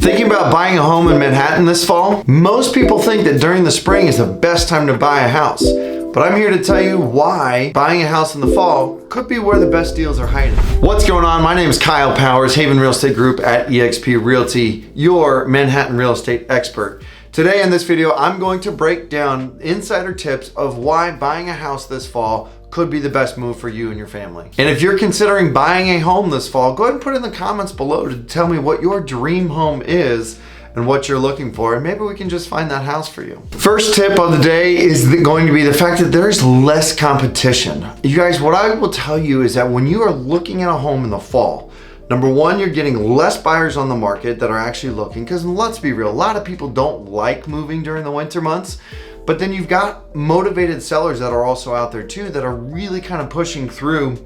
Thinking about buying a home in Manhattan this fall? Most people think that during the spring is the best time to buy a house. But I'm here to tell you why buying a house in the fall could be where the best deals are hiding. What's going on? My name is Kyle Powers, Haven Real Estate Group at eXp Realty, your Manhattan real estate expert. Today in this video, I'm going to break down insider tips of why buying a house this fall could be the best move for you and your family. And if you're considering buying a home this fall, go ahead and put in the comments below to tell me what your dream home is and what you're looking for, and maybe we can just find that house for you. First tip of the day is going to be the fact that there's less competition. You guys, what I will tell you is that when you are looking at a home in the fall, number one, you're getting less buyers on the market that are actually looking, because let's be real, a lot of people don't like moving during the winter months, but then you've got motivated sellers that are also out there too that are really kind of pushing through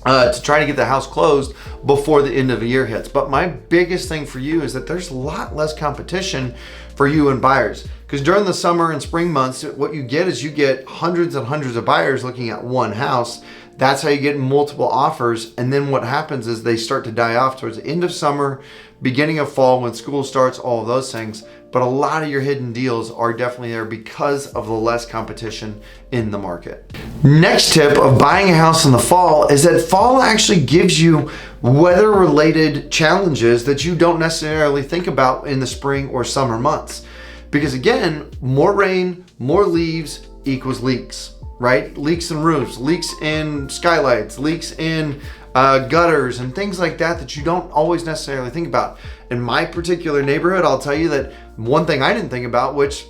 to try to get the house closed before the end of the year hits. But my biggest thing for you is that there's a lot less competition for you and buyers. Because during the summer and spring months, what you get is you get hundreds and hundreds of buyers looking at one house. That's how you get multiple offers. And then what happens is they start to die off towards the end of summer, beginning of fall, when school starts, all of those things. But a lot of your hidden deals are definitely there because of the less competition in the market. Next tip of buying a house in the fall is that fall actually gives you weather-related challenges that you don't necessarily think about in the spring or summer months. Because again, more rain, more leaves equals leaks, right? Leaks in roofs, leaks in skylights, leaks in gutters and things like that you don't always necessarily think about. In my particular neighborhood, I'll tell you that one thing I didn't think about, which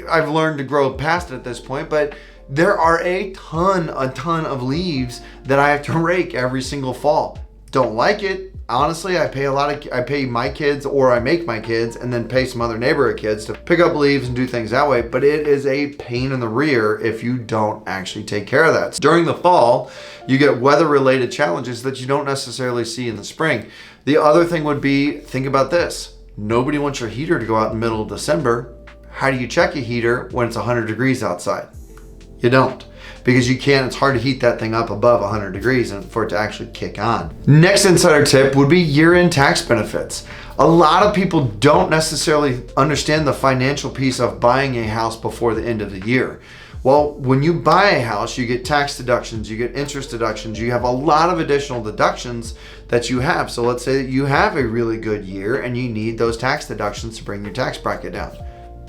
I've learned to grow past it at this point, but there are a ton of leaves that I have to rake every single fall. Don't like it. Honestly, I pay my kids, or I make my kids and then pay some other neighborhood kids to pick up leaves and do things that way. But it is a pain in the rear if you don't actually take care of that. During the fall, you get weather-related challenges that you don't necessarily see in the spring. The other thing would be, think about this. Nobody wants your heater to go out in the middle of December. How do you check a heater when it's 100 degrees outside? You don't. Because you can't, it's hard to heat that thing up above 100 degrees and for it to actually kick on. Next insider tip would be year-end tax benefits. A lot of people don't necessarily understand the financial piece of buying a house before the end of the year. Well, when you buy a house, you get tax deductions, you get interest deductions, you have a lot of additional deductions that you have. So let's say that you have a really good year and you need those tax deductions to bring your tax bracket down.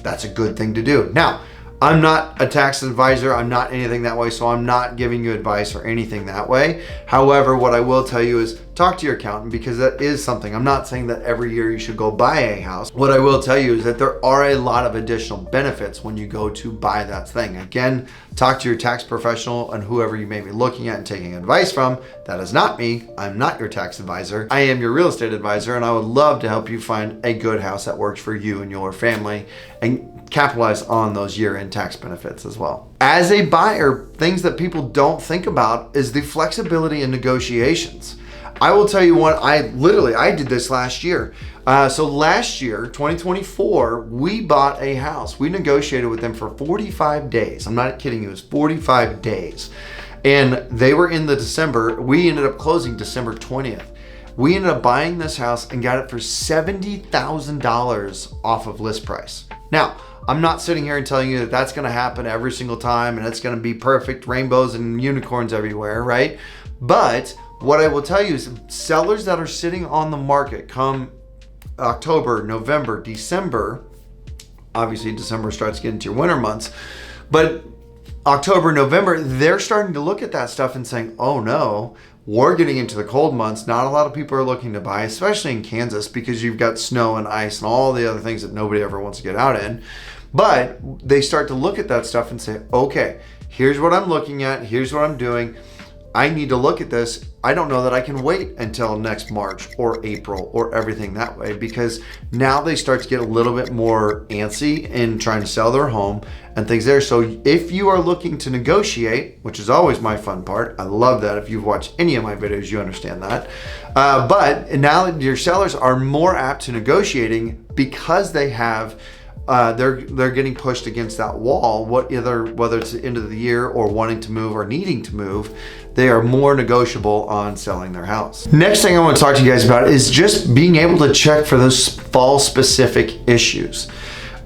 That's a good thing to do. Now, I'm not a tax advisor, I'm not anything that way, so I'm not giving you advice or anything that way. However, what I will tell you is talk to your accountant, because that is something. I'm not saying that every year you should go buy a house. What I will tell you is that there are a lot of additional benefits when you go to buy that thing. Again, talk to your tax professional and whoever you may be looking at and taking advice from. That is not me. I'm not your tax advisor. I am your real estate advisor, and I would love to help you find a good house that works for you and your family and capitalize on those year-end tax benefits as well. As a buyer, things that people don't think about is the flexibility in negotiations. I will tell you what, I did this last year. So last year, 2024, we bought a house. We negotiated with them for 45 days. I'm not kidding you, it was 45 days. And they were in the December, we ended up closing December 20th. We ended up buying this house and got it for $70,000 off of list price. Now, I'm not sitting here and telling you that that's gonna happen every single time and it's gonna be perfect, rainbows and unicorns everywhere, right? But what I will tell you is sellers that are sitting on the market come October, November, December, obviously December starts getting into your winter months, but October, November, they're starting to look at that stuff and saying, oh no, we're getting into the cold months. Not a lot of people are looking to buy, especially in Kansas, because you've got snow and ice and all the other things that nobody ever wants to get out in. But they start to look at that stuff and say, okay, here's what I'm looking at, here's what I'm doing. I need to look at this. I don't know that I can wait until next March or April or everything that way, because now they start to get a little bit more antsy in trying to sell their home and things there. So if you are looking to negotiate, which is always my fun part, I love that. If you've watched any of my videos, you understand that. But now your sellers are more apt to negotiating because they have they're getting pushed against that wall. Whether it's the end of the year or wanting to move or needing to move, they are more negotiable on selling their house. Next thing I want to talk to you guys about is just being able to check for those fall specific issues.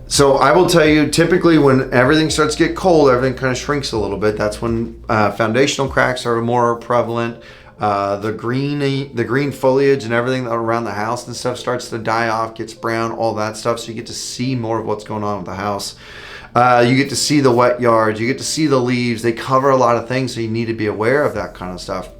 So I will tell you, typically when everything starts to get cold, everything kind of shrinks a little bit. That's when foundational cracks are more prevalent. The green foliage and everything around the house and stuff starts to die off, gets brown, all that stuff. So you get to see more of what's going on with the house. You get to see the wet yards, you get to see the leaves. They cover a lot of things, so you need to be aware of that kind of stuff.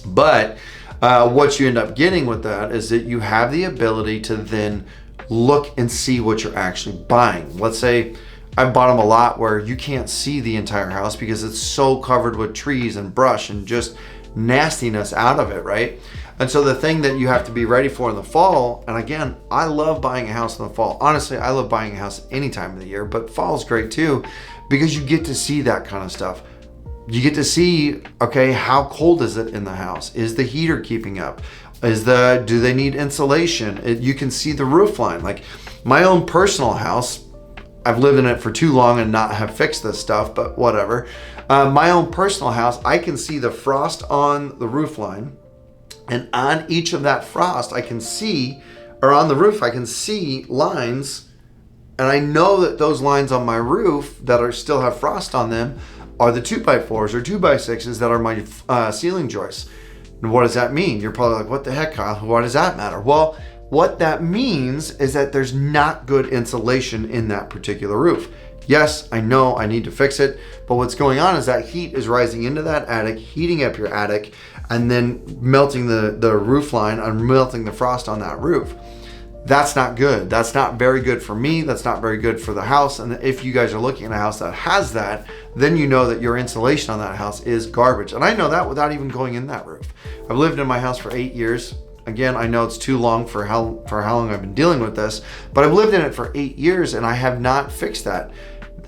But what you end up getting with that is that you have the ability to then look and see what you're actually buying. Let's say I bought them a lot where you can't see the entire house because it's so covered with trees and brush and just nastiness out of it, right? And so the thing that you have to be ready for in the fall, and again, I love buying a house in the fall. Honestly, I love buying a house any time of the year, but fall is great too because you get to see that kind of stuff. You get to see, okay, how cold is it in the house? Is the heater keeping up? Do they need insulation? You can see the roof line. Like my own personal house, I've lived in it for too long and not have fixed this stuff, but whatever. My own personal house, I can see the frost on the roof line, and on each of that frost, I can see, or on the roof, I can see lines, and I know that those lines on my roof that still have frost on them are the 2x4s or 2x6s that are my ceiling joists. And what does that mean? You're probably like, what the heck, Kyle? Why does that matter? Well, what that means is that there's not good insulation in that particular roof. Yes, I know I need to fix it, but what's going on is that heat is rising into that attic, heating up your attic, and then melting the roof line and melting the frost on that roof. That's not good. That's not very good for me. That's not very good for the house. And if you guys are looking at a house that has that, then you know that your insulation on that house is garbage. And I know that without even going in that roof. I've lived in my house for 8 years. Again, I know it's too long for how long I've been dealing with this, but I've lived in it for 8 years and I have not fixed that.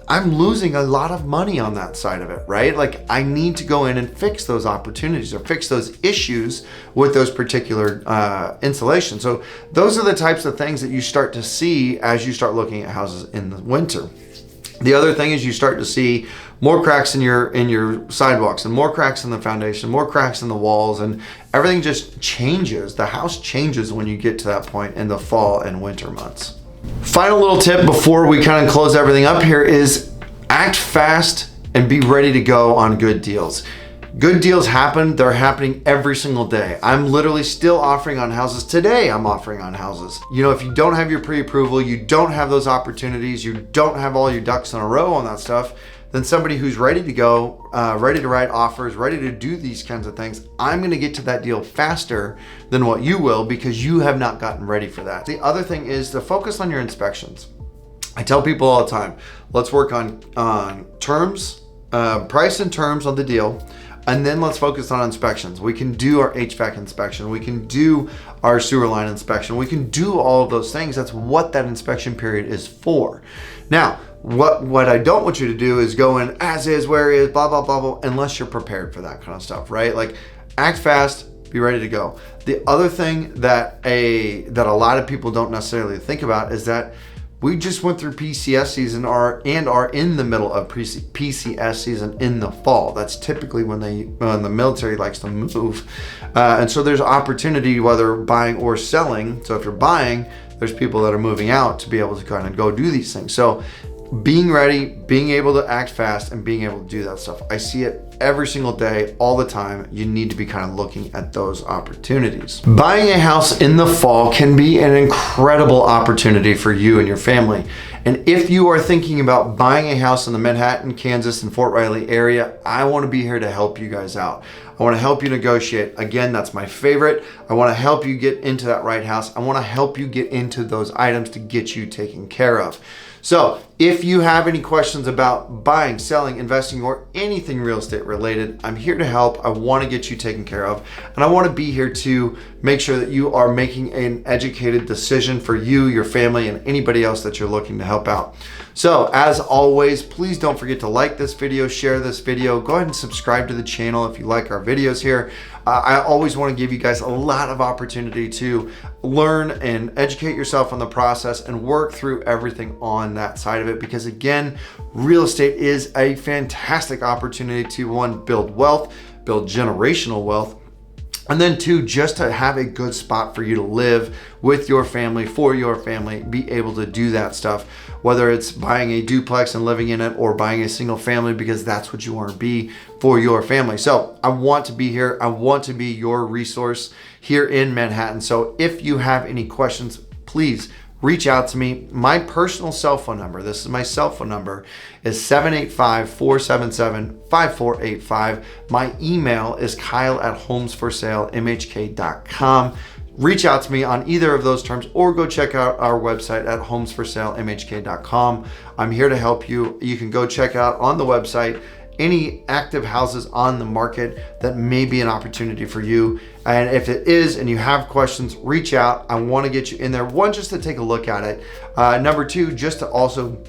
I'm losing a lot of money on that side of it, right? Like I need to go in and fix those opportunities or fix those issues with those particular insulation. So those are the types of things that you start to see as you start looking at houses in the winter. The other thing is you start to see more cracks in your sidewalks and more cracks in the foundation, more cracks in the walls, and everything just changes. The house changes when you get to that point in the fall and winter months. Final little tip before we kind of close everything up here is act fast and be ready to go on good deals. Good deals happen. They're happening every single day. I'm literally still offering on houses. Today I'm offering on houses. You know, if you don't have your pre-approval, you don't have those opportunities, you don't have all your ducks in a row on that stuff, then somebody who's ready to go, ready to write offers, ready to do these kinds of things, I'm gonna get to that deal faster than what you will because you have not gotten ready for that. The other thing is to focus on your inspections. I tell people all the time, let's work on terms, price and terms on the deal, and then let's focus on inspections. We can do our HVAC inspection. We can do our sewer line inspection. We can do all of those things. That's what that inspection period is for. Now, what I don't want you to do is go in as is, where is, blah, blah, blah, blah, unless you're prepared for that kind of stuff, right? Like act fast, be ready to go. The other thing that a lot of people don't necessarily think about is that we just went through PCS season and are in the middle of PCS season in the fall. That's typically when the military likes to move. And so there's opportunity whether buying or selling. So if you're buying, there's people that are moving out to be able to kind of go do these things. So being ready, being able to act fast, and being able to do that stuff. I see it every single day, all the time. You need to be kind of looking at those opportunities. Buying a house in the fall can be an incredible opportunity for you and your family. And if you are thinking about buying a house in the Manhattan, Kansas, and Fort Riley area, I want to be here to help you guys out. I want to help you negotiate. Again, that's my favorite. I want to help you get into that right house. I want to help you get into those items to get you taken care of. So if you have any questions about buying, selling, investing, or anything real estate related, I'm here to help. I want to get you taken care of, and I want to be here to make sure that you are making an educated decision for you, your family, and anybody else that you're looking to help help out. So as always, please don't forget to like this video, share this video, go ahead and subscribe to the channel if you like our videos here. I always want to give you guys a lot of opportunity to learn and educate yourself on the process and work through everything on that side of it, because again, real estate is a fantastic opportunity to, one, build wealth, build generational wealth, and then two, just to have a good spot for you to live with your family, for your family, be able to do that stuff, whether it's buying a duplex and living in it or buying a single family because that's what you want to be for your family. So I want to be here. I want to be your resource here in Manhattan. So if you have any questions, please reach out to me. My personal cell phone number, this is my cell phone number, is 785-477-5485. My email is kyle@homesforsalemhk.com. Reach out to me on either of those terms, or go check out our website at homesforsalemhk.com. I'm here to help you. You can go check out on the website any active houses on the market that may be an opportunity for you. And if it is and you have questions, reach out. I want to get you in there. One, just to take a look at it. Number two, just to also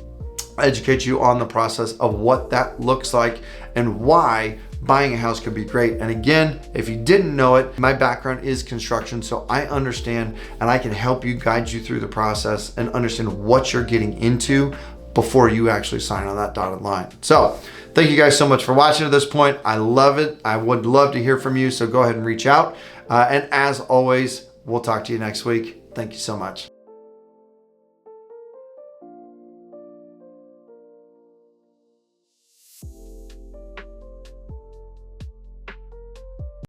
educate you on the process of what that looks like and why buying a house could be great. And again, if you didn't know it, my background is construction, so I understand and I can help you, guide you through the process and understand what you're getting into before you actually sign on that dotted line. So thank you guys so much for watching to this point. I love it. I would love to hear from you, so go ahead and reach out. And as always, we'll talk to you next week. Thank you so much.